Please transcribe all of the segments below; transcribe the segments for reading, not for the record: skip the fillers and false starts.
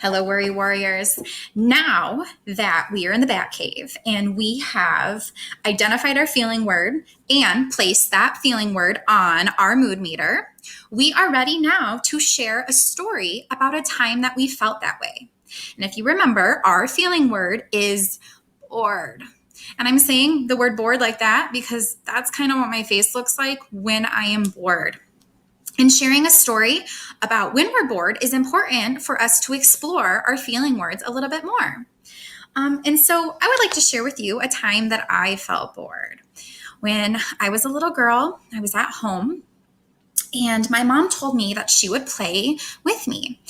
Hello, Worry Warriors. Now that we are in the Batcave and we have identified our feeling word and placed that feeling word on our mood meter, we are ready now to share a story about a time that we felt that way. And if you remember, our feeling word is bored. And I'm saying the word bored like that because that's kind of what my face looks like when I am bored. And sharing a story about when we're bored is important for us to explore our feeling words a little bit more. And so I would like to share with you a time that I felt bored. When I was a little girl, I was at home. And my mom told me that she would play with me.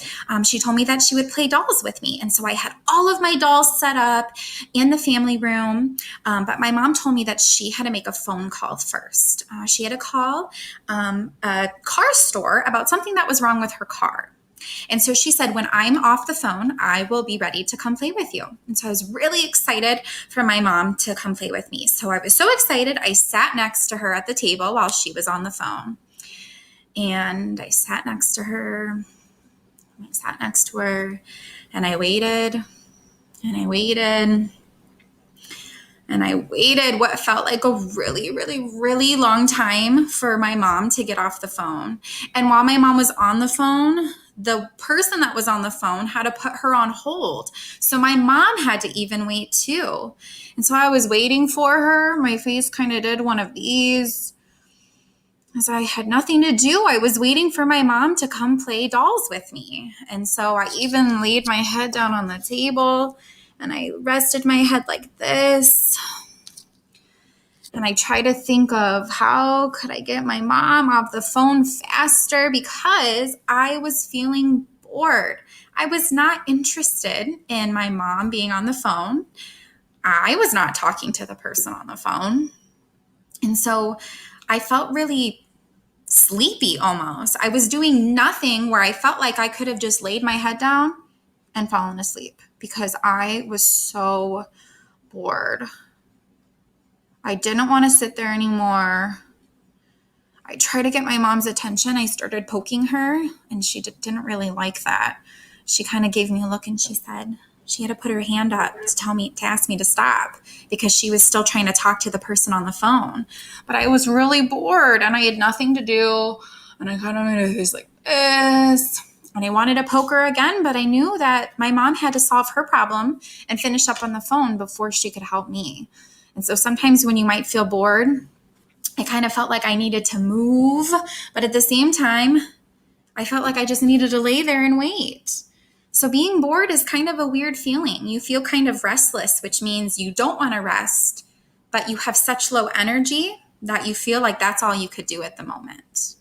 She told me that she would play dolls with me. And so I had all of my dolls set up in the family room. But my mom told me that she had to make a phone call first. She had to call a car store about something that was wrong with her car. And so she said, when I'm off the phone, I will be ready to come play with you. And so I was really excited for my mom to come play with me. So I was so excited, I sat next to her at the table while she was on the phone. And I sat next to her, and I waited, and I waited, and I waited what felt like a really, really, really long time for my mom to get off the phone. And while my mom was on the phone, the person that was on the phone had to put her on hold. So my mom had to even wait too. And so I was waiting for her. My face kind of did one of these. As I had nothing to do, I was waiting for my mom to come play dolls with me. And so I even laid my head down on the table and I rested my head like this. And I tried to think of how could I get my mom off the phone faster because I was feeling bored. I was not interested in my mom being on the phone. I was not talking to the person on the phone. And so I felt really sleepy almost. I was doing nothing where I felt like I could have just laid my head down and fallen asleep because I was so bored. I didn't want to sit there anymore. I tried to get my mom's attention. I started poking her and she didn't really like that. She kind of gave me a look and she said, she had to put her hand up to ask me to stop because she was still trying to talk to the person on the phone. But I was really bored and I had nothing to do. And I kind of made a face like this. And I wanted to poke her again, but I knew that my mom had to solve her problem and finish up on the phone before she could help me. And so sometimes when you might feel bored, I kind of felt like I needed to move. But at the same time, I felt like I just needed to lay there and wait. So being bored is kind of a weird feeling. You feel kind of restless, which means you don't want to rest, but you have such low energy that you feel like that's all you could do at the moment.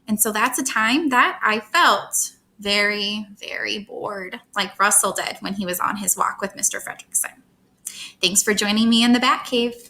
And so that's a time that I felt very, very bored, like Russell did when he was on his walk with Mr. Fredrickson. Thanks for joining me in the Batcave.